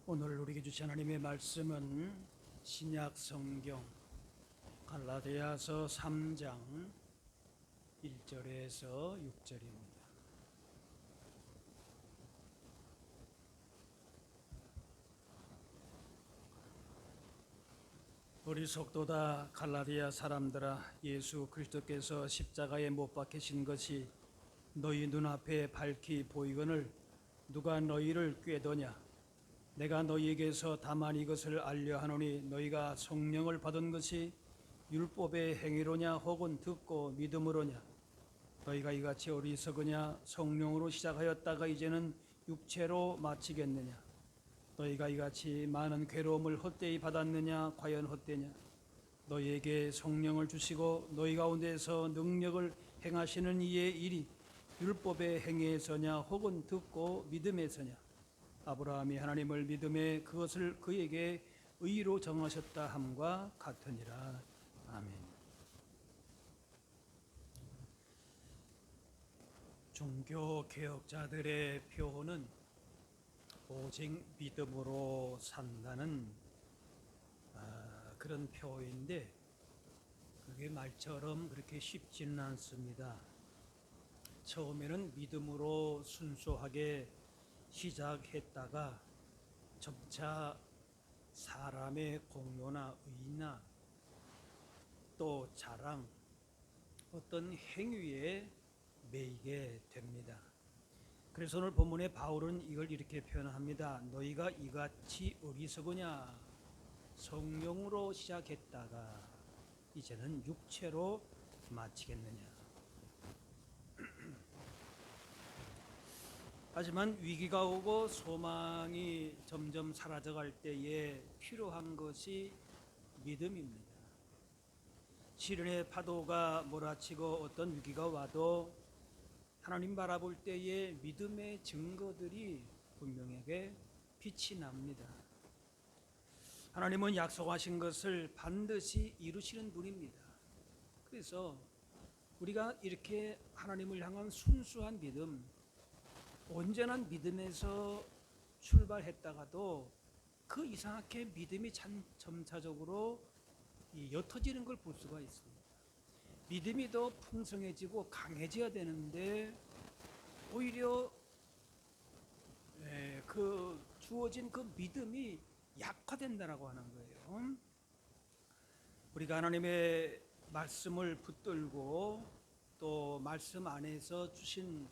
오늘 우리에게 주신 하나님의 말씀은 신약 성경 갈라디아서 3장 1절에서 6절입니다. 어리석도다 갈라디아 사람들아, 예수 그리스도께서 십자가에 못 박히신 것이 너희 눈앞에 밝히 보이거늘 누가 너희를 꾀더냐? 내가 너희에게서 다만 이것을 알려 하노니 너희가 성령을 받은 것이 율법의 행위로냐 혹은 듣고 믿음으로냐? 너희가 이같이 어리석으냐? 성령으로 시작하였다가 이제는 육체로 마치겠느냐? 너희가 이같이 많은 괴로움을 헛되이 받았느냐? 과연 헛되냐? 너희에게 성령을 주시고 너희 가운데서 능력을 행하시는 이의 일이 율법의 행위에서냐 혹은 듣고 믿음에서냐? 아브라함이 하나님을 믿음에 그것을 그에게 의로 정하셨다 함과 같으니라. 아멘. 종교 개혁자들의 표어는 오직 믿음으로 산다는 그런 표어인데, 그게 말처럼 그렇게 쉽지는 않습니다. 처음에는 믿음으로 순수하게 시작했다가 점차 사람의 공로나 의나 또 자랑, 어떤 행위에 매이게 됩니다. 그래서 오늘 본문의 바울은 이걸 이렇게 표현합니다. 너희가 이같이 어리석으냐? 성령으로 시작했다가 이제는 육체로 마치겠느냐? 하지만 위기가 오고 소망이 점점 사라져갈 때에 필요한 것이 믿음입니다. 시련의 파도가 몰아치고 어떤 위기가 와도 하나님 바라볼 때에 믿음의 증거들이 분명하게 빛이 납니다. 하나님은 약속하신 것을 반드시 이루시는 분입니다. 그래서 우리가 이렇게 하나님을 향한 순수한 믿음, 온전한 믿음에서 출발했다가도 그 이상하게 믿음이 점차적으로 옅어지는 걸 볼 수가 있습니다. 믿음이 더 풍성해지고 강해져야 되는데 오히려 그 주어진 그 믿음이 약화된다라고 하는 거예요. 우리가 하나님의 말씀을 붙들고 또 말씀 안에서 주신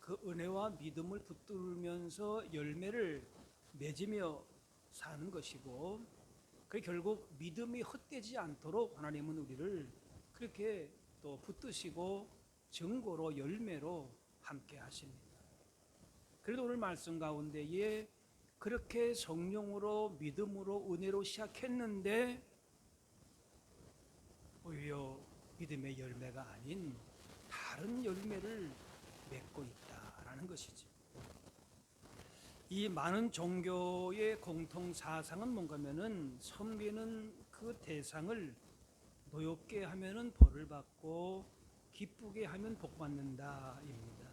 그 은혜와 믿음을 붙들면서 열매를 맺으며 사는 것이고, 그 결국 믿음이 헛되지 않도록 하나님은 우리를 그렇게 또 붙드시고 증거로 열매로 함께 하십니다. 그래도 오늘 말씀 가운데에 그렇게 성령으로 믿음으로 은혜로 시작했는데 오히려 믿음의 열매가 아닌 다른 열매를 맺고 있다라는 것이지. 이 많은 종교의 공통 사상은 뭔가면은 섬기는 그 대상을 노엽게 하면은 벌을 받고 기쁘게 하면 복 받는다입니다.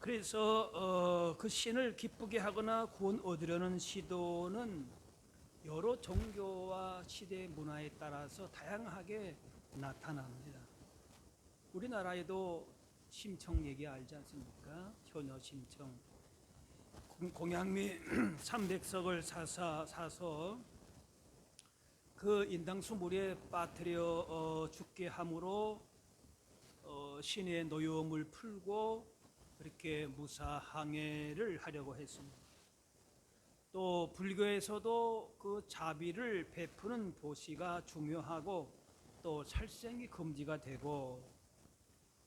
그래서 그 신을 기쁘게 하거나 구원 얻으려는 시도는 여러 종교와 시대 문화에 따라서 다양하게 나타납니다. 우리나라에도 심청 얘기 알지 않습니까? 효녀 심청. 공양미 300석을 사서 그 인당수 물에 빠뜨려 죽게 함으로 신의 노여움을 풀고 그렇게 무사항해를 하려고 했습니다. 또 불교에서도 그 자비를 베푸는 도시가 중요하고 또 살생이 금지가 되고,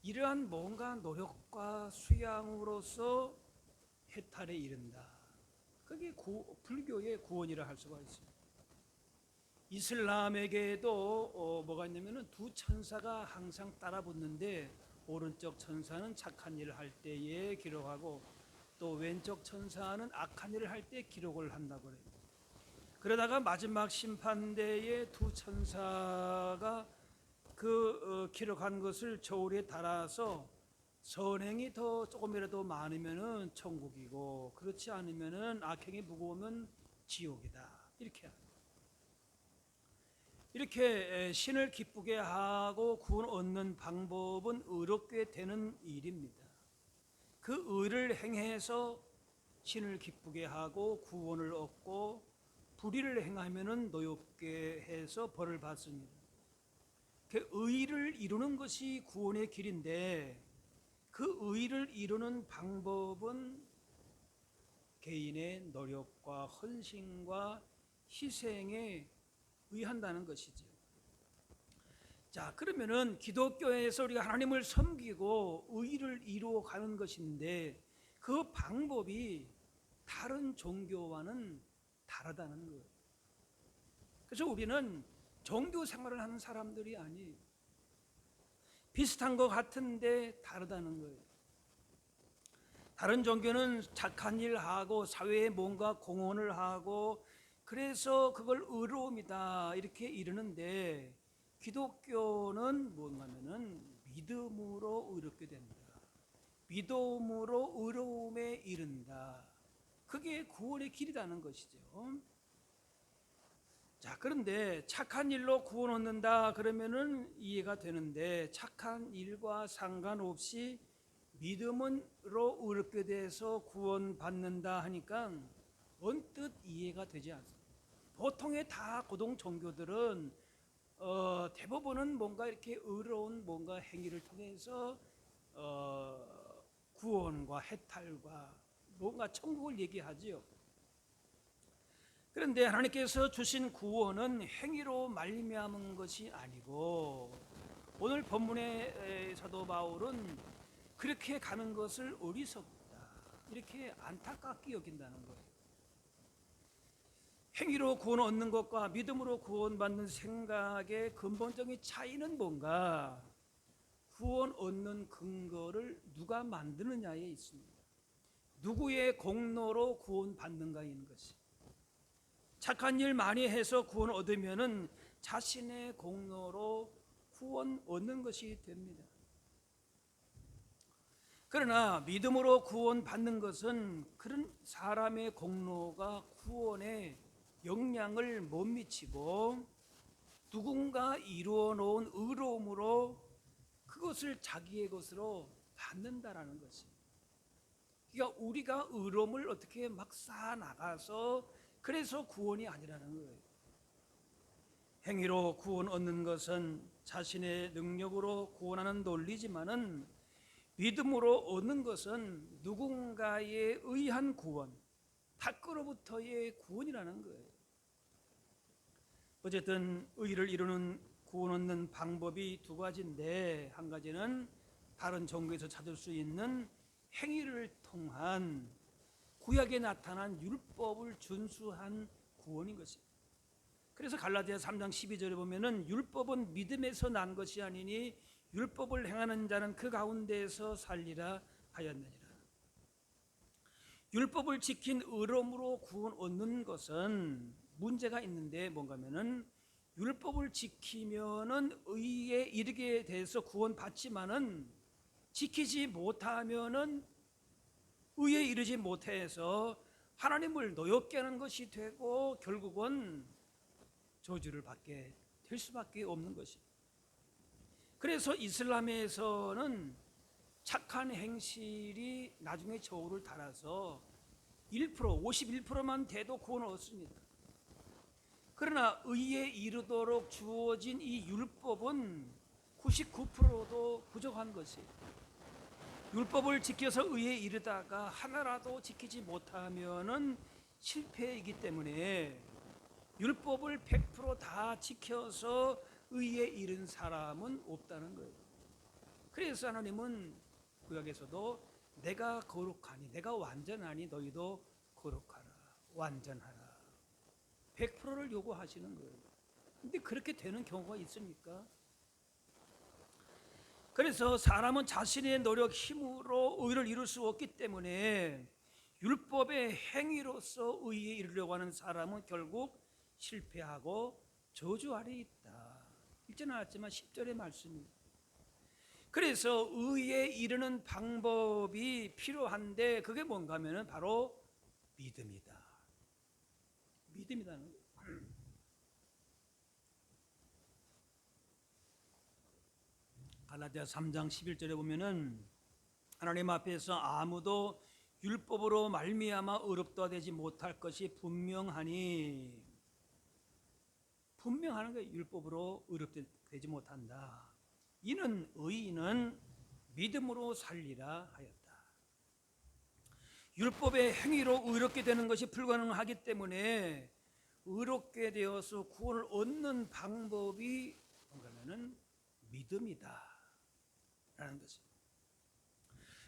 이러한 뭔가 노력과 수양으로서 해탈에 이른다. 그게 불교의 구원이라 할 수가 있습니다. 이슬람에게도 뭐가 있냐면은 두 천사가 항상 따라붙는데, 오른쪽 천사는 착한 일을 할 때에 기록하고 또 왼쪽 천사는 악한 일을 할 때 기록을 한다고 그래요. 그러다가 마지막 심판대에 두 천사가 기록한 것을 저울에 달아서 선행이 더 조금이라도 많으면은 천국이고, 그렇지 않으면은 악행이 무거우면 지옥이다. 이렇게 신을 기쁘게 하고 구원 얻는 방법은 의롭게 되는 일입니다. 그 의를 행해서 신을 기쁘게 하고 구원을 얻고, 불의를 행하면은 노엽게 해서 벌을 받습니다. 그 의를 이루는 것이 구원의 길인데, 그 의를 이루는 방법은 개인의 노력과 헌신과 희생에 의한다는 것이죠. 자, 그러면은 기독교에서 우리가 하나님을 섬기고 의를 이루어 가는 것인데, 그 방법이 다른 종교와는 다르다는 거예요. 그래서 우리는 종교 생활을 하는 사람들이 아니에요. 비슷한 것 같은데 다르다는 거예요. 다른 종교는 착한 일 하고 사회에 뭔가 공헌을 하고, 그래서 그걸 의로움이다 이렇게 이르는데, 기독교는 뭔가면은 믿음으로 의롭게 된다. 믿음으로 의로움에 이른다. 그게 구원의 길이라는 것이죠. 자, 그런데 착한 일로 구원 얻는다 그러면은 이해가 되는데, 착한 일과 상관없이 믿음으로 의롭게 돼서 구원 받는다 하니까 언뜻 이해가 되지 않습니다. 보통의 다 고등 종교들은 대부분은 뭔가 이렇게 의로운 뭔가 행위를 통해서 구원과 해탈과 뭔가 천국을 얘기하지요. 그런데 하나님께서 주신 구원은 행위로 말미암은 것이 아니고, 오늘 본문의 사도 바울은 그렇게 가는 것을 어리석다 이렇게 안타깝게 여긴다는 거예요. 행위로 구원 얻는 것과 믿음으로 구원받는 생각의 근본적인 차이는 뭔가, 구원 얻는 근거를 누가 만드느냐에 있습니다. 누구의 공로로 구원받는가에 있는 것이. 착한 일 많이 해서 구원 얻으면은 자신의 공로로 구원 얻는 것이 됩니다. 그러나 믿음으로 구원 받는 것은 그런 사람의 공로가 구원에 영향을 못 미치고, 누군가 이루어 놓은 의로움으로 그것을 자기의 것으로 받는다라는 것입니다. 그러니까 우리가 의로움을 어떻게 막 쌓아 나가서 그래서 구원이 아니라는 거예요. 행위로 구원 얻는 것은 자신의 능력으로 구원하는 논리지만은, 믿음으로 얻는 것은 누군가에 의한 구원, 밖으로부터의 구원이라는 거예요. 어쨌든 의를 이루는 구원 얻는 방법이 두 가지인데, 한 가지는 다른 종교에서 찾을 수 있는 행위를 통한 구약에 나타난 율법을 준수한 구원인 것입니다. 그래서 갈라디아 3장 12절에 보면은 율법은 믿음에서 난 것이 아니니 율법을 행하는 자는 그 가운데에서 살리라 하였느니라. 율법을 지킨 의로움으로 구원 얻는 것은 문제가 있는데, 뭔가면은 율법을 지키면은 의에 이르게 돼서 구원받지만은, 지키지 못하면은 의에 이르지 못해서 하나님을 노엽게 하는 것이 되고, 결국은 저주를 받게 될 수밖에 없는 것입니다. 그래서 이슬람에서는 착한 행실이 나중에 저울을 달아서 1%, 51%만 돼도 구원을 얻습니다. 그러나 의에 이르도록 주어진 이 율법은 99%도 부족한 것이에요. 율법을 지켜서 의에 이르다가 하나라도 지키지 못하면은 실패이기 때문에, 율법을 100% 지켜서 의에 이른 사람은 없다는 거예요. 그래서 하나님은 구약에서도 내가 거룩하니, 내가 완전하니 너희도 거룩하라, 완전하라, 100%를 요구하시는 거예요. 근데 그렇게 되는 경우가 있습니까? 그래서 사람은 자신의 노력, 힘으로 의를 이룰 수 없기 때문에 율법의 행위로서 의에 이르려고 하는 사람은 결국 실패하고 저주 아래 있다. 1절 나왔지만 10절의 말씀입니다. 그래서 의에 이르는 방법이 필요한데 그게 뭔가 하면은 바로 믿음이다. 믿음이라는 거예요. 갈라디아 3장 11절에 보면은 하나님 앞에서 아무도 율법으로 말미암아 의롭다 되지 못할 것이 분명하니, 분명하는 거예요. 율법으로 의롭되지 못한다. 이는 의인은 믿음으로 살리라 하였다. 율법의 행위로 의롭게 되는 것이 불가능하기 때문에 의롭게 되어서 구원을 얻는 방법이 뭔가면은 믿음이다 라는 것입니다.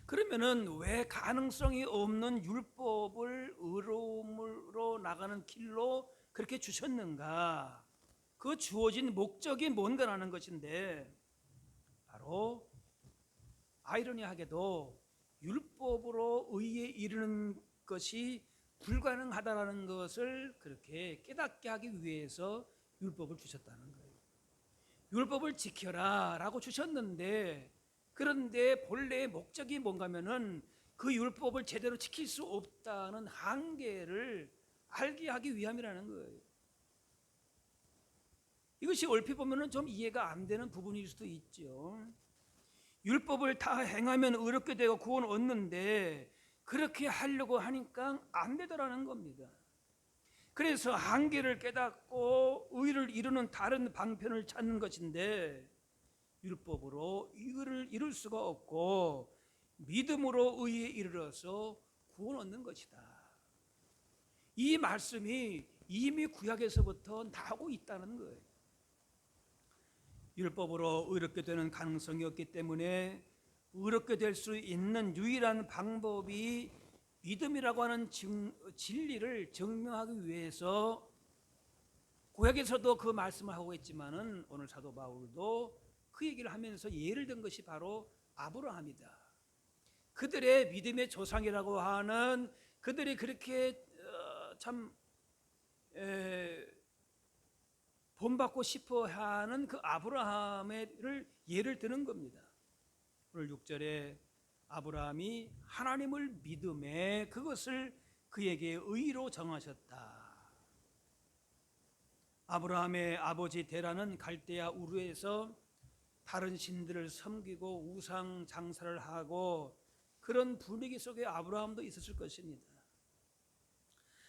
그러면은 왜 가능성이 없는 율법을 의로움으로 나가는 길로 그렇게 주셨는가? 그 주어진 목적이 뭔가라는 것인데, 바로 아이러니하게도 율법으로 의에 이르는 것이 불가능하다라는 것을 그렇게 깨닫게 하기 위해서 율법을 주셨다는 거예요. 율법을 지켜라 라고 주셨는데, 그런데 본래의 목적이 뭔가면은 그 율법을 제대로 지킬 수 없다는 한계를 알게 하기 위함이라는 거예요. 이것이 얼핏 보면은 좀 이해가 안 되는 부분일 수도 있죠. 율법을 다 행하면 의롭게 되고 구원 얻는데 그렇게 하려고 하니까 안 되더라는 겁니다. 그래서 한계를 깨닫고 의를 이루는 다른 방편을 찾는 것인데, 율법으로 의를 이룰 수가 없고 믿음으로 의에 이르러서 구원 얻는 것이다. 이 말씀이 이미 구약에서부터 나오고 있다는 거예요. 율법으로 의롭게 되는 가능성이 없기 때문에 의롭게 될 수 있는 유일한 방법이 믿음이라고 하는 진리를 증명하기 위해서 구약에서도 그 말씀을 하고 있지만은 오늘 사도 바울도 그 얘기를 하면서 예를 든 것이 바로 아브라함이다. 그들의 믿음의 조상이라고 하는, 그들이 그렇게 참 본받고 싶어 하는 그 아브라함을 예를 드는 겁니다. 오늘 6절에 아브라함이 하나님을 믿음에 그것을 그에게 의로 정하셨다. 아브라함의 아버지 데라는 갈대아 우르에서 다른 신들을 섬기고 우상 장사를 하고 그런 분위기 속에 아브라함도 있었을 것입니다.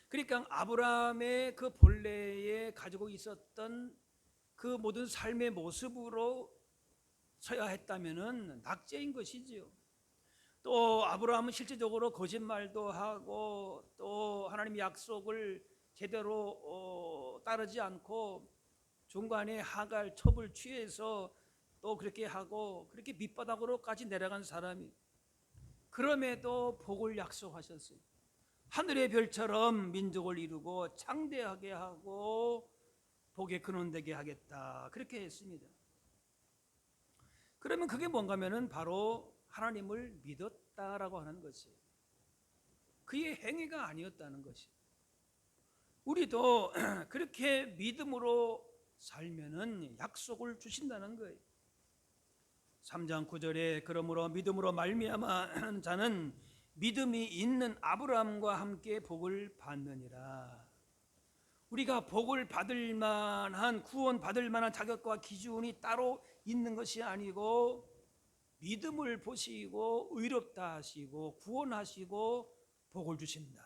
그러니까 아브라함의 그 본래에 가지고 있었던 그 모든 삶의 모습으로 서야 했다면은 낙제인 것이지요. 또 아브라함은 실제적으로 거짓말도 하고 또 하나님 약속을 제대로 따르지 않고 중간에 하갈 첩을 취해서 또 그렇게 하고 그렇게 밑바닥으로까지 내려간 사람이, 그럼에도 복을 약속하셨어요. 하늘의 별처럼 민족을 이루고 창대하게 하고 복의 근원 되게 하겠다, 그렇게 했습니다. 그러면 그게 뭔가 하면은 바로 하나님을 믿었다라고 하는 것이에요. 그의 행위가 아니었다는 것이에요. 우리도 그렇게 믿음으로 살면은 약속을 주신다는 거예요. 3장 9절에 그러므로 믿음으로 말미암아 자는 믿음이 있는 아브라함과 함께 복을 받느니라. 우리가 복을 받을 만한, 구원 받을 만한 자격과 기준이 따로 있는 것이 아니고 믿음을 보시고 의롭다 하시고 구원하시고 복을 주신다.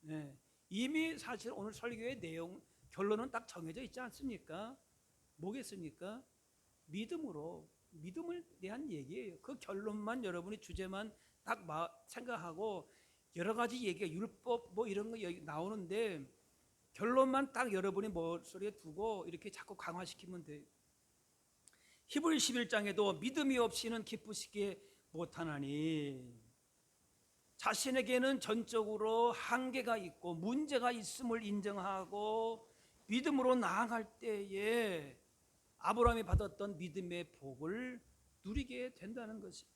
네. 이미 사실 오늘 설교의 내용 결론은 딱 정해져 있지 않습니까? 뭐겠습니까? 믿음으로, 믿음을 대한 얘기예요. 그 결론만, 여러분이 주제만 딱 생각하고 여러 가지 얘기가 율법 뭐 이런 거 나오는데 결론만 딱 여러분이 머릿속에 두고 이렇게 자꾸 강화시키면 돼요. 히브리 11장에도 믿음이 없이는 기쁘시게 못하나니, 자신에게는 전적으로 한계가 있고 문제가 있음을 인정하고 믿음으로 나아갈 때에 아브라함이 받았던 믿음의 복을 누리게 된다는 것이.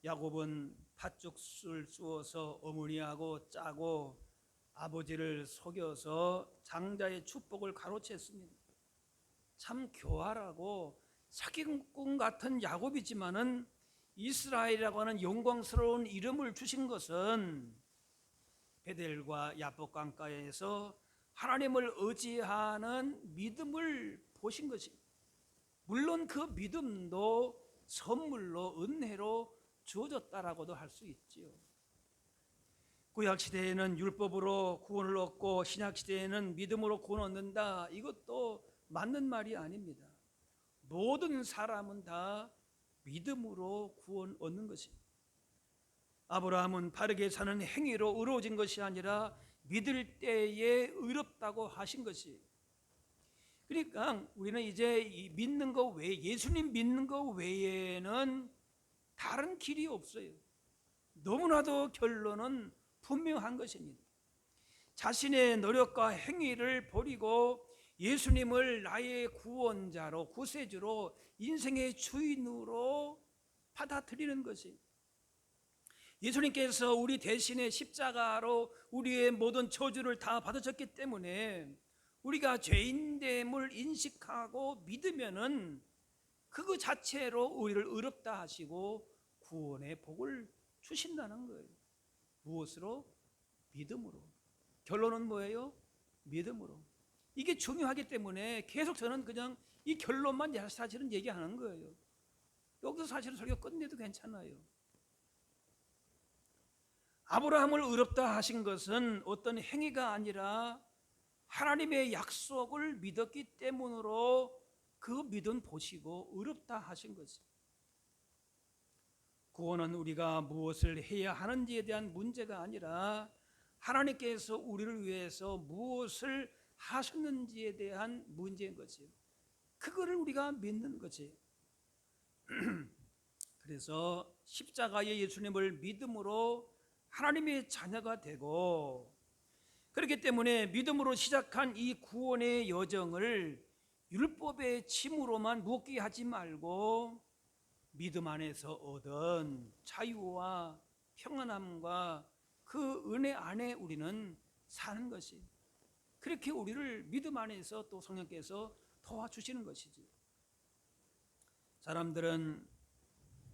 야곱은 팥죽을 쑤어서 어머니하고 짜고 아버지를 속여서 장자의 축복을 가로챘습니다. 참 교활하고 사기꾼 같은 야곱이지만은 이스라엘이라고 하는 영광스러운 이름을 주신 것은 베델과 야복 강가에서 하나님을 의지하는 믿음을 보신 것입니다. 물론 그 믿음도 선물로 은혜로 주어졌다라고도 할 수 있지요. 구약 시대에는 율법으로 구원을 얻고 신약 시대에는 믿음으로 구원 얻는다. 이것도 맞는 말이 아닙니다. 모든 사람은 다 믿음으로 구원 얻는 것입니다. 아브라함은 바르게 사는 행위로 의로워진 것이 아니라 믿을 때에 의롭다고 하신 것이. 그러니까 우리는 이제 믿는 것 외에, 예수님 믿는 것 외에는 다른 길이 없어요. 너무나도 결론은 분명한 것입니다. 자신의 노력과 행위를 버리고 예수님을 나의 구원자로, 구세주로, 인생의 주인으로 받아들이는 것이. 예수님께서 우리 대신에 십자가로 우리의 모든 저주를 다 받으셨기 때문에 우리가 죄인됨을 인식하고 믿으면은 그거 자체로 우리를 의롭다 하시고 구원의 복을 주신다는 거예요. 무엇으로? 믿음으로. 결론은 뭐예요? 믿음으로. 이게 중요하기 때문에 계속 저는 그냥 이 결론만 사실은 얘기하는 거예요. 여기서 사실은 설교 끝내도 괜찮아요. 아브라함을 의롭다 하신 것은 어떤 행위가 아니라 하나님의 약속을 믿었기 때문으로 그 믿음 보시고 의롭다 하신 것입니다. 구원은 우리가 무엇을 해야 하는지에 대한 문제가 아니라 하나님께서 우리를 위해서 무엇을 하셨는지에 대한 문제인 거지요. 그거를 우리가 믿는 거지. 그래서 십자가의 예수님을 믿음으로 하나님의 자녀가 되고, 그렇기 때문에 믿음으로 시작한 이 구원의 여정을 율법의 짐으로만 묶게 하지 말고 믿음 안에서 얻은 자유와 평안함과 그 은혜 안에 우리는 사는 것이, 그렇게 우리를 믿음 안에서 또 성령께서 도와주시는 것이지. 사람들은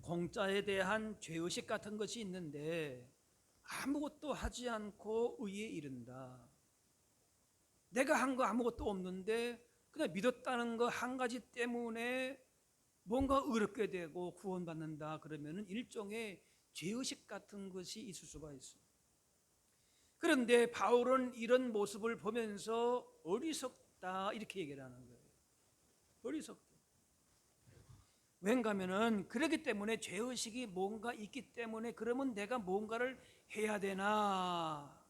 공짜에 대한 죄의식 같은 것이 있는데 아무것도 하지 않고 의에 이른다. 내가 한 거 아무것도 없는데 그냥 믿었다는 거 한 가지 때문에 뭔가 의롭게 되고 구원받는다. 그러면 일종의 죄의식 같은 것이 있을 수가 있어요. 그런데 바울은 이런 모습을 보면서 어리석다 이렇게 얘기를 하는 거예요. 어리석다. 왠가 하면은 그렇기 때문에 죄의식이 뭔가 있기 때문에 그러면 내가 뭔가를 해야 되나,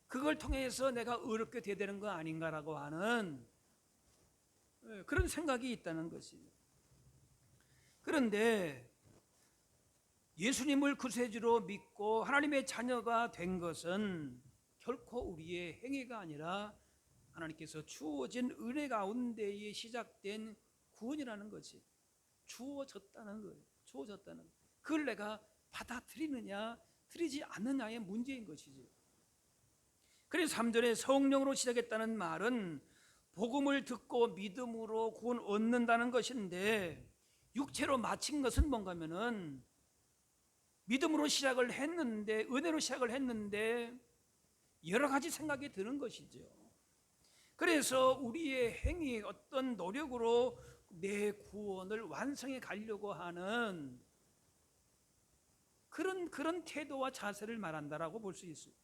그걸 통해서 내가 의롭게 돼야 되는 거 아닌가라고 하는 그런 생각이 있다는 것이죠. 그런데 예수님을 구세주로 믿고 하나님의 자녀가 된 것은 결코 우리의 행위가 아니라 하나님께서 주어진 은혜 가운데에 시작된 구원이라는 것이 주어졌다는 거예요. 주어졌다는 거예요. 그걸 내가 받아들이느냐 들이지 않느냐의 문제인 것이죠. 그래서 3절에 성령으로 시작했다는 말은 복음을 듣고 믿음으로 구원 얻는다는 것인데, 육체로 마친 것은 뭔가 하면은 믿음으로 시작을 했는데, 은혜로 시작을 했는데 여러 가지 생각이 드는 것이죠. 그래서 우리의 행위, 어떤 노력으로 내 구원을 완성해 가려고 하는 그런 태도와 자세를 말한다라고 볼 수 있습니다.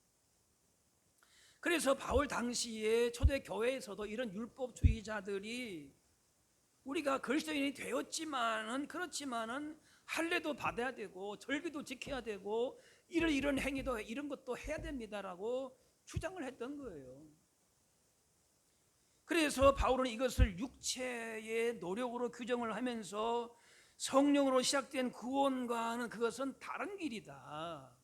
그래서 바울 당시에 초대 교회에서도 이런 율법주의자들이 우리가 그리스도인이 되었지만은, 그렇지만은 할례도 받아야 되고 절기도 지켜야 되고 이런 행위도 이런 것도 해야 됩니다라고 주장을 했던 거예요. 그래서 바울은 이것을 육체의 노력으로 규정을 하면서 성령으로 시작된 구원과는 그것은 다른 길이다.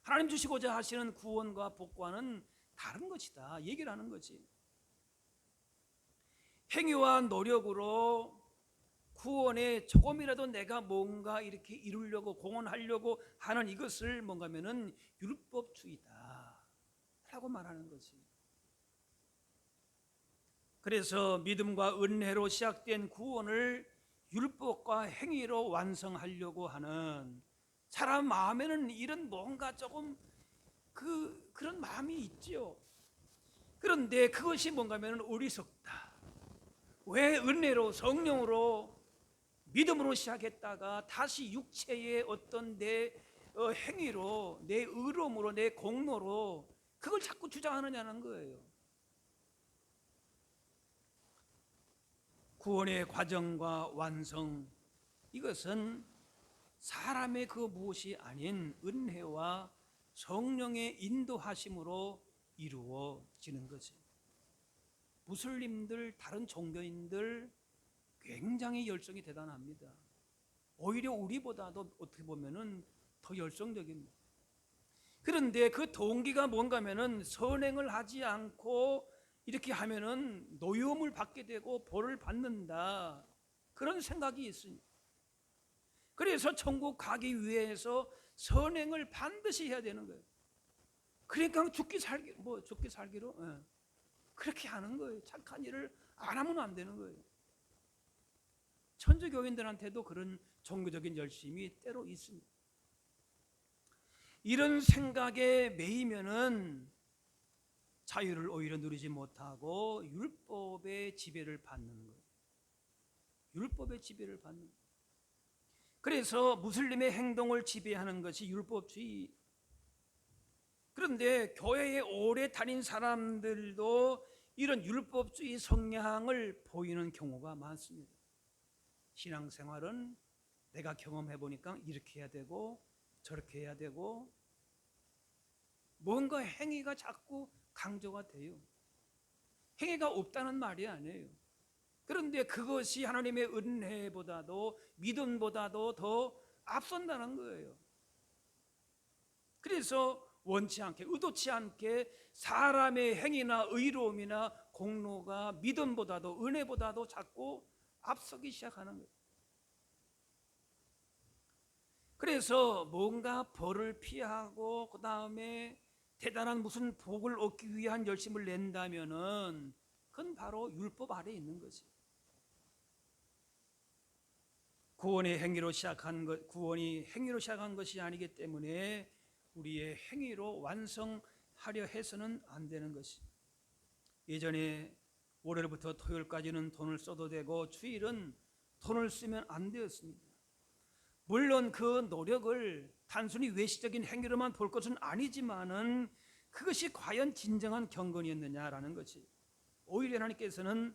하나님 주시고자 하시는 구원과 복과는 다른 것이다 얘기를 하는 거지. 행위와 노력으로 구원에 조금이라도 내가 뭔가 이렇게 이루려고 공헌하려고 하는 이것을 뭔가 하면은 율법주의다 라고 말하는 거지. 그래서 믿음과 은혜로 시작된 구원을 율법과 행위로 완성하려고 하는 사람 마음에는 이런 뭔가 조금 그런 마음이 있지요. 그런데 그것이 뭔가 하면 어리석다. 왜 은혜로 성령으로 믿음으로 시작했다가 다시 육체의 어떤 내 행위로, 내 의로움으로, 내 공로로 그걸 자꾸 주장하느냐는 거예요. 구원의 과정과 완성, 이것은 사람의 그 무엇이 아닌 은혜와 성령의 인도하심으로 이루어지는 거지. 무슬림들, 다른 종교인들 굉장히 열성이 대단합니다. 오히려 우리보다도 어떻게 보면은 더 열성적입니다. 그런데 그 동기가 뭔가 하면은 선행을 하지 않고 이렇게 하면은 노여움을 받게 되고 벌을 받는다, 그런 생각이 있습니다. 그래서 천국 가기 위해서 선행을 반드시 해야 되는 거예요. 그러니까 죽기 살기로 그렇게 하는 거예요. 착한 일을 안 하면 안 되는 거예요. 천주교인들한테도 그런 종교적인 열심이 때로 있습니다. 이런 생각에 매이면은 자유를 오히려 누리지 못하고 율법의 지배를 받는 거예요. 율법의 지배를 받는 거예요. 그래서 무슬림의 행동을 지배하는 것이 율법주의. 그런데 교회에 오래 다닌 사람들도 이런 율법주의 성향을 보이는 경우가 많습니다. 신앙생활은 내가 경험해 보니까 이렇게 해야 되고 저렇게 해야 되고, 뭔가 행위가 자꾸 강조가 돼요. 행위가 없다는 말이 아니에요. 그런데 그것이 하나님의 은혜보다도 믿음보다도 더 앞선다는 거예요. 그래서 원치 않게, 의도치 않게 사람의 행위나 의로움이나 공로가 믿음보다도 은혜보다도 자꾸 앞서기 시작하는 거예요. 그래서 뭔가 벌을 피하고 그 다음에 대단한 무슨 복을 얻기 위한 열심을 낸다면은 그건 바로 율법 아래에 있는 거지. 구원이 행위로 시작한 것이 아니기 때문에 우리의 행위로 완성하려 해서는 안 되는 것이. 예전에 월요일부터 토요일까지는 돈을 써도 되고 주일은 돈을 쓰면 안 되었습니다. 물론 그 노력을 단순히 외식적인 행위로만 볼 것은 아니지만은 그것이 과연 진정한 경건이었느냐라는 것이. 오히려 하나님께서는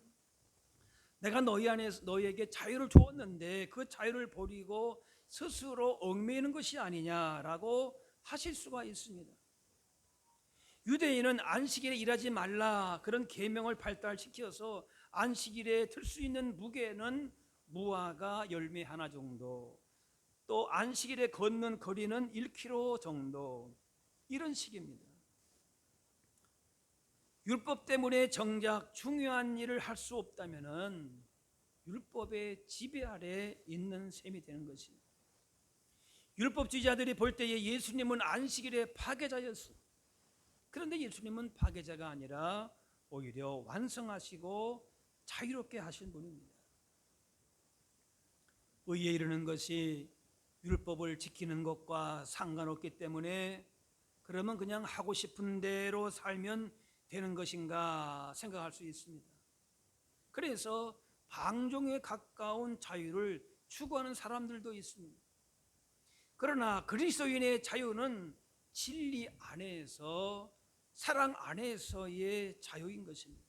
내가 너희에게 자유를 주었는데 그 자유를 버리고 스스로 얽매이는 것이 아니냐라고 하실 수가 있습니다. 유대인은 안식일에 일하지 말라, 그런 계명을 발달시켜서 안식일에 들 수 있는 무게는 무화과 열매 하나 정도, 또 안식일에 걷는 거리는 1km 정도, 이런 식입니다. 율법 때문에 정작 중요한 일을 할 수 없다면은 율법의 지배 아래 있는 셈이 되는 것입니다. 율법주의자들이 볼 때에 예수님은 안식일의 파괴자였습니다. 그런데 예수님은 파괴자가 아니라 오히려 완성하시고 자유롭게 하신 분입니다. 의에 이르는 것이 율법을 지키는 것과 상관없기 때문에 그러면 그냥 하고 싶은 대로 살면 되는 것인가 생각할 수 있습니다. 그래서 방종에 가까운 자유를 추구하는 사람들도 있습니다. 그러나 그리스도인의 자유는 진리 안에서, 사랑 안에서의 자유인 것입니다.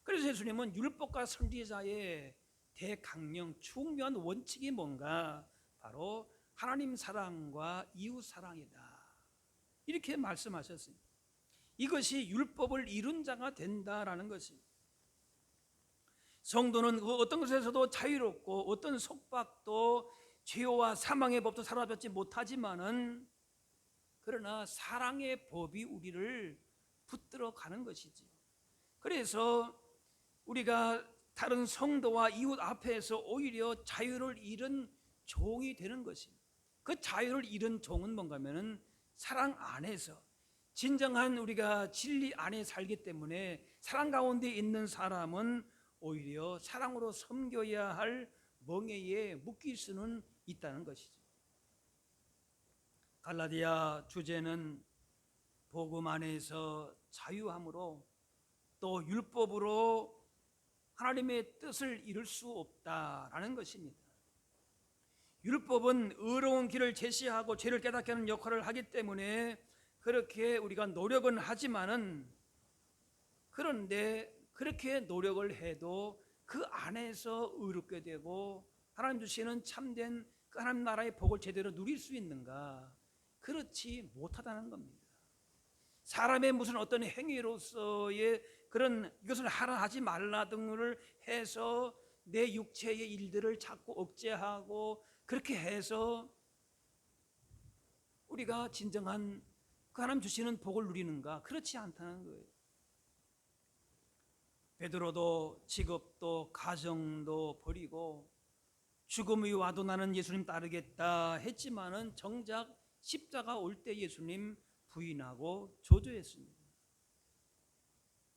그래서 예수님은 율법과 선지자의 대강령, 중요한 원칙이 뭔가? 바로 하나님 사랑과 이웃 사랑이다, 이렇게 말씀하셨습니다. 이것이 율법을 이룬 자가 된다라는 것입니다. 성도는 그 어떤 것에서도 자유롭고 어떤 속박도 죄와 사망의 법도 사로잡지 못하지만은, 그러나 사랑의 법이 우리를 붙들어 가는 것이지. 그래서 우리가 다른 성도와 이웃 앞에서 오히려 자유를 잃은 종이 되는 것입니다. 그 자유를 잃은 종은 뭔가 하면은 사랑 안에서 진정한 우리가 진리 안에 살기 때문에 사랑 가운데 있는 사람은 오히려 사랑으로 섬겨야 할 멍에에 묶일 수는 있다는 것이죠. 갈라디아 주제는 복음 안에서 자유함으로 또 율법으로 하나님의 뜻을 이룰 수 없다라는 것입니다. 율법은 의로운 길을 제시하고 죄를 깨닫게 하는 역할을 하기 때문에 그렇게 우리가 노력은 하지만은, 그런데 그렇게 노력을 해도 그 안에서 의롭게 되고 하나님 주시는 참된 그 하나님 나라의 복을 제대로 누릴 수 있는가? 그렇지 못하다는 겁니다. 사람의 무슨 어떤 행위로서의 그런 이것을 하라 하지 말라 등을 해서 내 육체의 일들을 자꾸 억제하고 그렇게 해서 우리가 진정한 그 하나님 주시는 복을 누리는가? 그렇지 않다는 거예요. 베드로도 직업도 가정도 버리고 죽음이 와도 나는 예수님 따르겠다 했지만은 정작 십자가 올 때 예수님 부인하고 저주했습니다.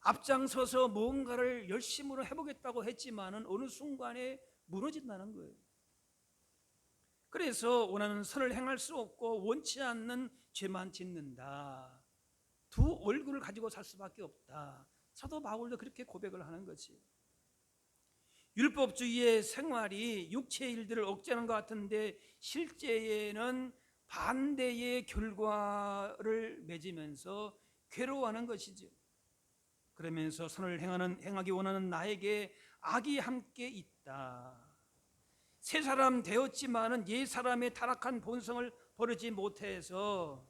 앞장서서 무언가를 열심으로 해보겠다고 했지만은 어느 순간에 무너진다는 거예요. 그래서 원하는 선을 행할 수 없고 원치 않는 죄만 짓는다. 두 얼굴을 가지고 살 수밖에 없다. 사도 바울도 그렇게 고백을 하는 거지. 율법주의의 생활이 육체의 일들을 억제하는 것 같은데 실제에는 반대의 결과를 맺으면서 괴로워하는 것이죠. 그러면서 선을 행하기 원하는 나에게 악이 함께 있다. 새 사람 되었지만은 옛 사람의 타락한 본성을 버리지 못해서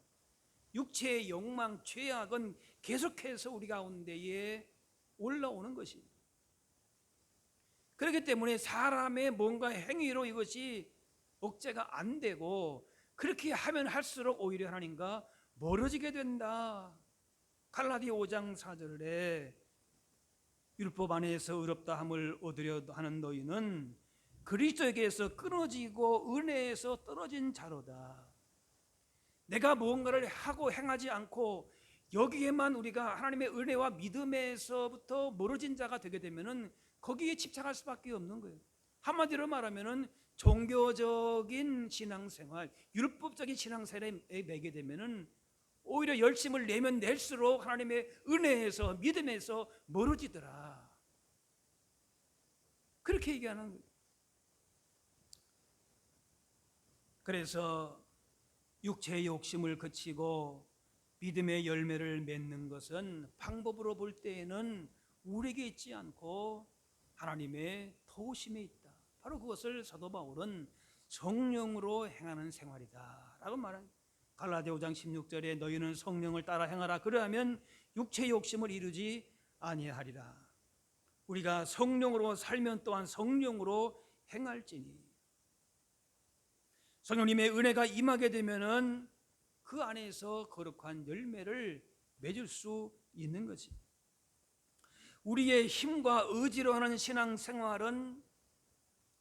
육체의 욕망, 죄악은 계속해서 우리 가운데에 올라오는 것입니다. 그렇기 때문에 사람의 뭔가 행위로 이것이 억제가 안 되고 그렇게 하면 할수록 오히려 하나님과 멀어지게 된다. 갈라디아 5장 4절에 율법 안에서 의롭다 함을 얻으려 하는 너희는 그리스도에게서 끊어지고 은혜에서 떨어진 자로다. 내가 무언가를 하고 행하지 않고 여기에만 우리가 하나님의 은혜와 믿음에서부터 멀어진 자가 되게 되면은 거기에 집착할 수밖에 없는 거예요. 한마디로 말하면은 종교적인 신앙생활, 율법적인 신앙생활에 매게 되면은 오히려 열심을 내면 낼수록 하나님의 은혜에서 믿음에서 멀어지더라. 그렇게 얘기하는 거예요. 그래서 육체의 욕심을 그치고 믿음의 열매를 맺는 것은 방법으로 볼 때에는 우리에게 있지 않고 하나님의 도우심에 있다. 바로 그것을 사도 바울은 성령으로 행하는 생활이다 라고 말합니다. 갈라디아 5장 16절에 너희는 성령을 따라 행하라. 그러하면 육체의 욕심을 이루지 아니하리라. 우리가 성령으로 살면 또한 성령으로 행할지니, 성령님의 은혜가 임하게 되면은 그 안에서 거룩한 열매를 맺을 수 있는 거지. 우리의 힘과 의지로 하는 신앙생활은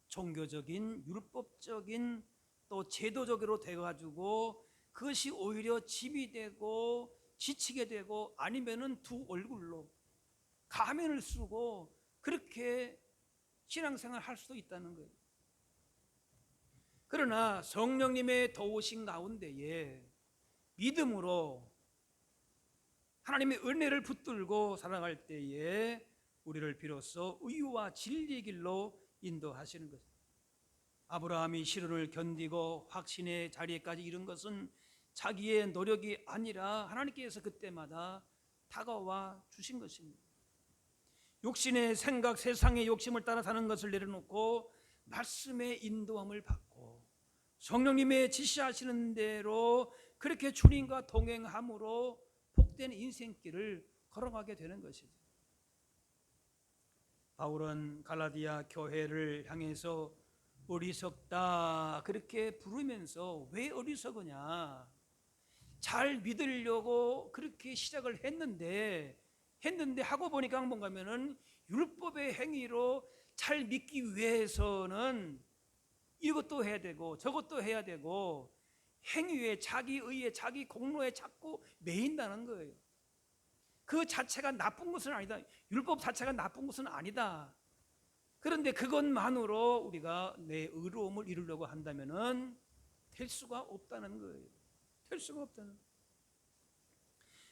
종교적인, 율법적인 또 제도적으로 돼가지고 그것이 오히려 짐이 되고 지치게 되고 아니면은 두 얼굴로 가면을 쓰고 그렇게 신앙생활 할 수도 있다는 거예요. 그러나 성령님의 도우신 가운데에 믿음으로 하나님의 은혜를 붙들고 살아갈 때에 우리를 비로소 의와 진리의 길로 인도하시는 것. 아브라함이 시련을 견디고 확신의 자리에까지 이른 것은 자기의 노력이 아니라 하나님께서 그때마다 다가와 주신 것입니다. 육신의 생각, 세상의 욕심을 따라 사는 것을 내려놓고 말씀의 인도함을 받고 성령님의 지시하시는 대로 그렇게 주님과 동행함으로 복된 인생길을 걸어가게 되는 것이죠. 바울은 갈라디아 교회를 향해서 어리석다 그렇게 부르면서 왜 어리석으냐, 잘 믿으려고 그렇게 시작을 했는데 하고 보니까 뭔가 하면은 율법의 행위로 잘 믿기 위해서는 이것도 해야 되고 저것도 해야 되고 행위에, 자기 의에, 자기 공로에 자꾸 매인다는 거예요. 그 자체가 나쁜 것은 아니다. 율법 자체가 나쁜 것은 아니다. 그런데 그것만으로 우리가 내 의로움을 이루려고 한다면은 될 수가 없다는 거예요. 될 수가 없다는 거예요.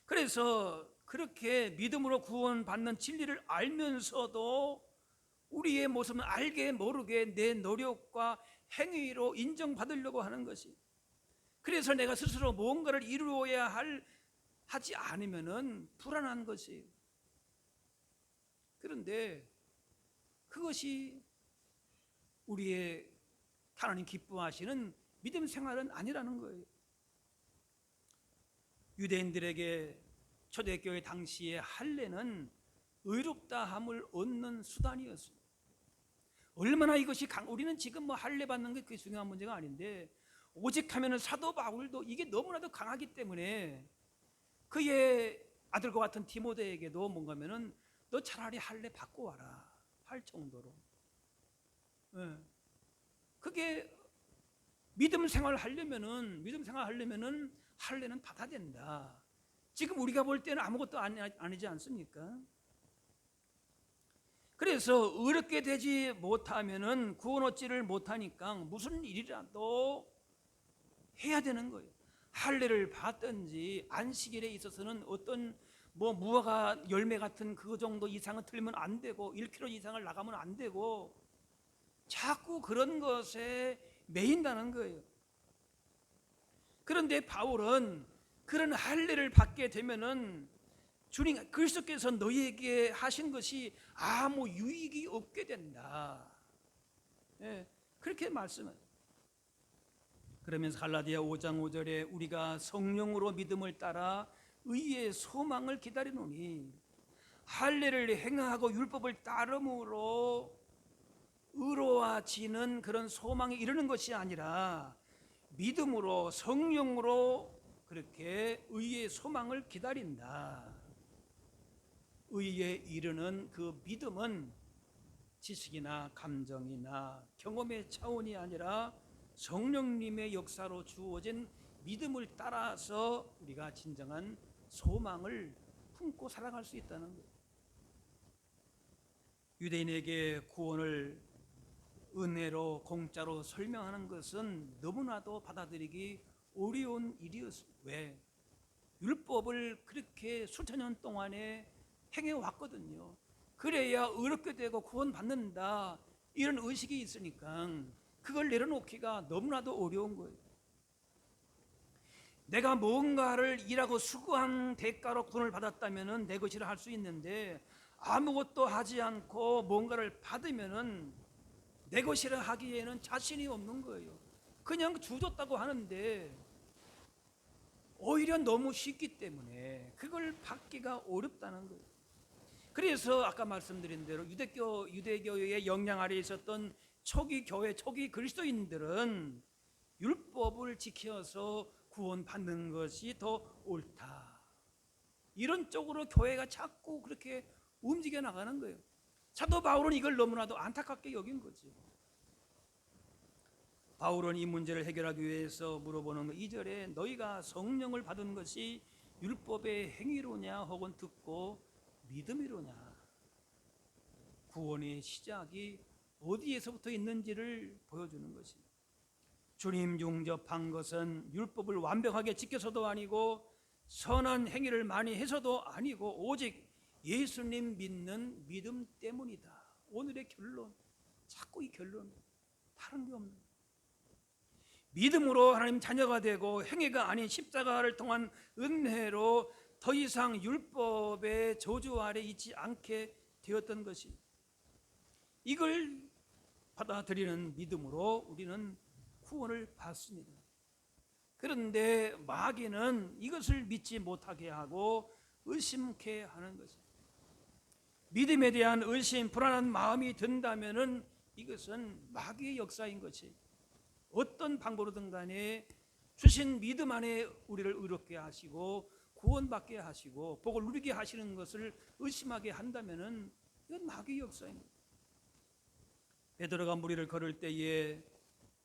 그래서 그렇게 믿음으로 구원받는 진리를 알면서도 우리의 모습은 알게 모르게 내 노력과 행위로 인정받으려고 하는 것이, 그래서 내가 스스로 무언가를 이루어야 하지 않으면은 불안한 것이에요. 그런데 그것이 우리의 하나님 기뻐하시는 믿음 생활은 아니라는 거예요. 유대인들에게 초대교회 당시에 할례는 의롭다함을 얻는 수단이었습니다. 얼마나 이것이 우리는 지금 뭐 할례 받는 게 그게 중요한 문제가 아닌데, 오직 하면은 사도 바울도 이게 너무나도 강하기 때문에 그의 아들과 같은 디모데에게도 뭔가면은 너 차라리 할례 받고 와라 할 정도로, 그게 믿음 생활 하려면은 할례는 받아야 된다. 지금 우리가 볼 때는 아무것도 아니지 않습니까? 그래서 의롭게 되지 못하면은 구원 얻지를 못하니까 무슨 일이라도 해야 되는 거예요. 할례를 받든지 안식일에 있어서는 어떤 무화과 열매 같은 그 정도 이상은 틀리면 안 되고 1kg 이상을 나가면 안 되고 자꾸 그런 것에 매인다는 거예요. 그런데 바울은 그런 할례를 받게 되면은 주님 그리스도께서 너희에게 하신 것이 아무 유익이 없게 된다. 그렇게 말씀을. 그러면서 갈라디아 5장 5절에 우리가 성령으로 믿음을 따라 의의 소망을 기다리노니, 할례를 행하고 율법을 따름으로 의로워지는 그런 소망에 이르는 것이 아니라 믿음으로 성령으로 그렇게 의의 소망을 기다린다. 의에 이르는 그 믿음은 지식이나 감정이나 경험의 차원이 아니라 성령님의 역사로 주어진 믿음을 따라서 우리가 진정한 소망을 품고 살아갈 수 있다는 거예요. 유대인에게 구원을 은혜로 공짜로 설명하는 것은 너무나도 받아들이기 어려운 일이었습니다. 왜? 율법을 그렇게 수천 년 동안에 행해왔거든요. 그래야 의롭게 되고 구원받는다 이런 의식이 있으니까 그걸 내려놓기가 너무나도 어려운 거예요. 내가 뭔가를 일하고 수고한 대가로 구원을 받았다면 내 것이라 할 수 있는데, 아무것도 하지 않고 뭔가를 받으면 내 것이라 하기에는 자신이 없는 거예요. 그냥 주줬다고 하는데 오히려 너무 쉽기 때문에 그걸 받기가 어렵다는 거예요. 그래서 아까 말씀드린 대로 유대교의 영향 아래 있었던 초기 교회, 초기 그리스도인들은 율법을 지켜서 구원받는 것이 더 옳다, 이런 쪽으로 교회가 자꾸 그렇게 움직여 나가는 거예요. 사도 바울은 이걸 너무나도 안타깝게 여긴 거죠. 바울은 이 문제를 해결하기 위해서 물어보는 거, 2절에 너희가 성령을 받은 것이 율법의 행위로냐 혹은 듣고 믿음이로냐. 구원의 시작이 어디에서부터 있는지를 보여주는 것입니다. 주님 용접한 것은 율법을 완벽하게 지켜서도 아니고 선한 행위를 많이 해서도 아니고 오직 예수님 믿는 믿음 때문이다. 오늘의 결론, 자꾸 이 결론, 다른 게 없는 거예요. 믿음으로 하나님 자녀가 되고 행위가 아닌 십자가를 통한 은혜로 더 이상 율법의 저주 아래 있지 않게 되었던 것이, 이걸 받아들이는 믿음으로 우리는 구원을 받습니다. 그런데 마귀는 이것을 믿지 못하게 하고 의심케 하는 것입니다. 믿음에 대한 의심, 불안한 마음이 든다면은 이것은 마귀의 역사인 것이, 어떤 방법으로든 간에 주신 믿음 안에 우리를 의롭게 하시고 구원받게 하시고 복을 누리게 하시는 것을 의심하게 한다면은 이건 마귀의 역사입니다. 베드로가 무리를 걸을 때에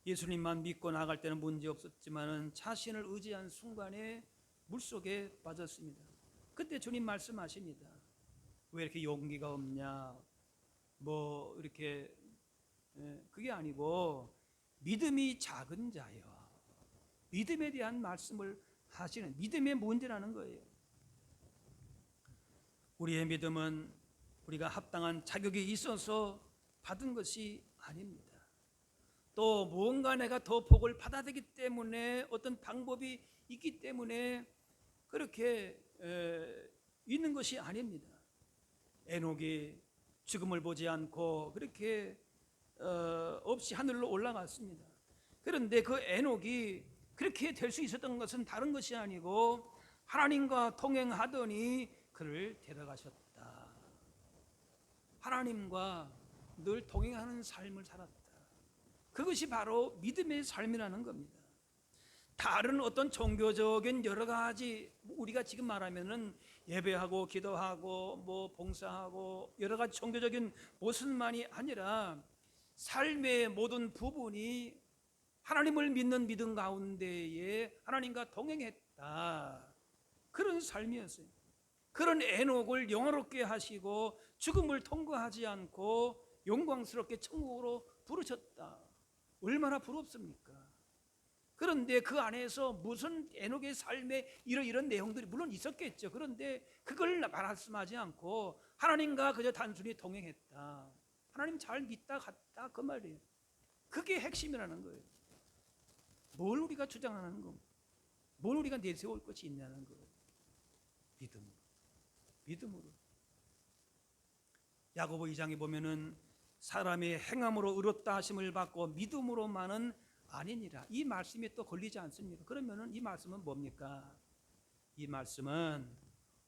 예수님만 믿고 나갈 때는 문제 없었지만은 자신을 의지한 순간에 물속에 빠졌습니다. 그때 주님 말씀하십니다. 왜 이렇게 용기가 없냐? 뭐 이렇게 그게 아니고 믿음이 작은 자여. 믿음에 대한 말씀을 하시는 믿음의 문제라는 거예요. 우리의 믿음은 우리가 합당한 자격이 있어서 받은 것이 아닙니다. 또 무언가 내가 더 복을 받아야 되기 때문에 어떤 방법이 있기 때문에 그렇게 있는 것이 아닙니다. 에녹이 죽음을 보지 않고 그렇게 없이 하늘로 올라갔습니다. 그런데 그 에녹이 그렇게 될 수 있었던 것은 다른 것이 아니고 하나님과 동행하더니 그를 데려가셨다. 하나님과 늘 동행하는 삶을 살았다. 그것이 바로 믿음의 삶이라는 겁니다. 다른 어떤 종교적인 여러 가지 우리가 지금 말하면은 예배하고 기도하고 뭐 봉사하고 여러 가지 종교적인 모습만이 아니라 삶의 모든 부분이 하나님을 믿는 믿음 가운데에 하나님과 동행했다. 그런 삶이었어요. 그런 에녹을 영화롭게 하시고 죽음을 통과하지 않고 영광스럽게 천국으로 부르셨다. 얼마나 부럽습니까? 그런데 그 안에서 무슨 에녹의 삶에 이런 내용들이 물론 있었겠죠. 그런데 그걸 말씀하지 않고 하나님과 그저 단순히 동행했다. 하나님 잘 믿다 갔다 그 말이에요. 그게 핵심이라는 거예요. 뭘 우리가 주장하는 겁니까? 뭘 우리가 내세울 것이 있냐는 거예요. 믿음으로. 야고보 2장에 보면은 사람의 행함으로 의롭다 하심을 받고 믿음으로만은 아니니라. 이 말씀이 또 걸리지 않습니까? 그러면은 이 말씀은 뭡니까? 이 말씀은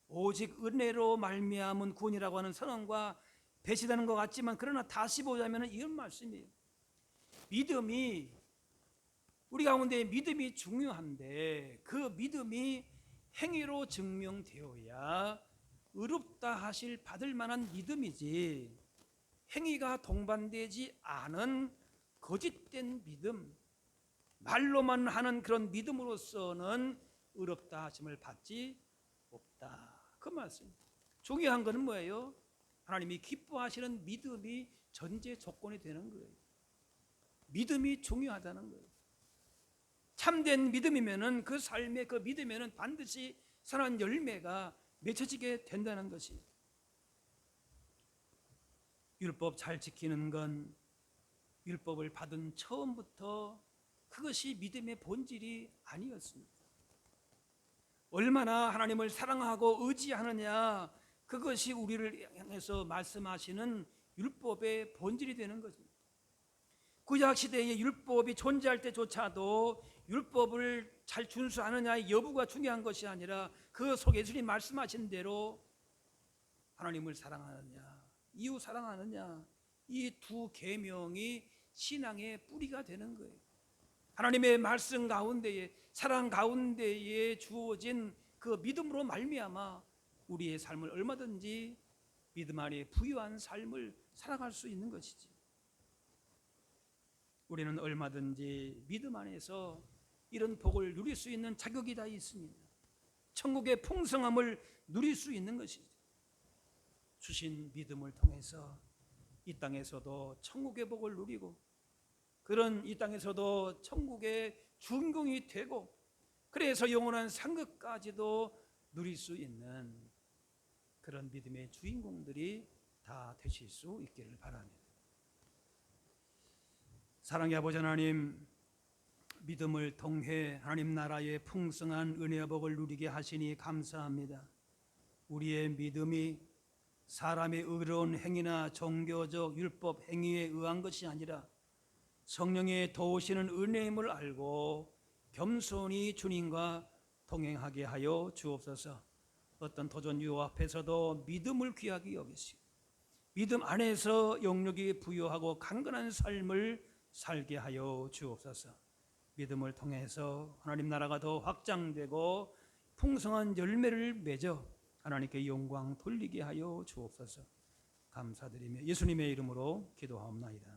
오직 은혜로 말미암은 구원이라고 하는 선언과 배치되는 것 같지만 그러나 다시 보자면은 이런 말씀이에요. 믿음이 우리 가운데 믿음이 중요한데 그 믿음이 행위로 증명되어야 의롭다 하실 받을 만한 믿음이지 행위가 동반되지 않은 거짓된 믿음 말로만 하는 그런 믿음으로서는 의롭다 하심을 받지 없다. 그 말씀. 중요한 것은 뭐예요? 하나님이 기뻐하시는 믿음이 전제 조건이 되는 거예요. 믿음이 중요하다는 거예요. 참된 믿음이면은 그 삶의 그 믿음에는 반드시 선한 열매가 맺혀지게 된다는 것이. 율법 잘 지키는 건 율법을 받은 처음부터 그것이 믿음의 본질이 아니었습니다. 얼마나 하나님을 사랑하고 의지하느냐 그것이 우리를 향해서 말씀하시는 율법의 본질이 되는 것입니다. 구약 시대의 율법이 존재할 때조차도 율법을 잘 준수하느냐의 여부가 중요한 것이 아니라 그 속에 예수님 말씀하신 대로 하나님을 사랑하느냐 이웃 사랑하느냐 이 두 계명이 신앙의 뿌리가 되는 거예요. 하나님의 말씀 가운데에 사랑 가운데에 주어진 그 믿음으로 말미암아 우리의 삶을 얼마든지 믿음 안에 부유한 삶을 살아갈 수 있는 것이지. 우리는 얼마든지 믿음 안에서 이런 복을 누릴 수 있는 자격이 다 있습니다. 천국의 풍성함을 누릴 수 있는 것이죠. 주신 믿음을 통해서 이 땅에서도 천국의 복을 누리고 그런 이 땅에서도 천국의 주인공이 되고 그래서 영원한 상급까지도 누릴 수 있는 그런 믿음의 주인공들이 다 되실 수 있기를 바랍니다. 사랑의 아버지 하나님, 믿음을 통해 하나님 나라의 풍성한 은혜와 복을 누리게 하시니 감사합니다. 우리의 믿음이 사람의 의로운 행위나 종교적 율법 행위에 의한 것이 아니라 성령의 도우시는 은혜임을 알고 겸손히 주님과 동행하게 하여 주옵소서. 어떤 도전 유혹 앞에서도 믿음을 귀하게 여기시고 믿음 안에서 영력이 부유하고 강건한 삶을 살게 하여 주옵소서. 믿음을 통해서 하나님 나라가 더 확장되고 풍성한 열매를 맺어 하나님께 영광 돌리게 하여 주옵소서. 감사드리며 예수님의 이름으로 기도하옵나이다.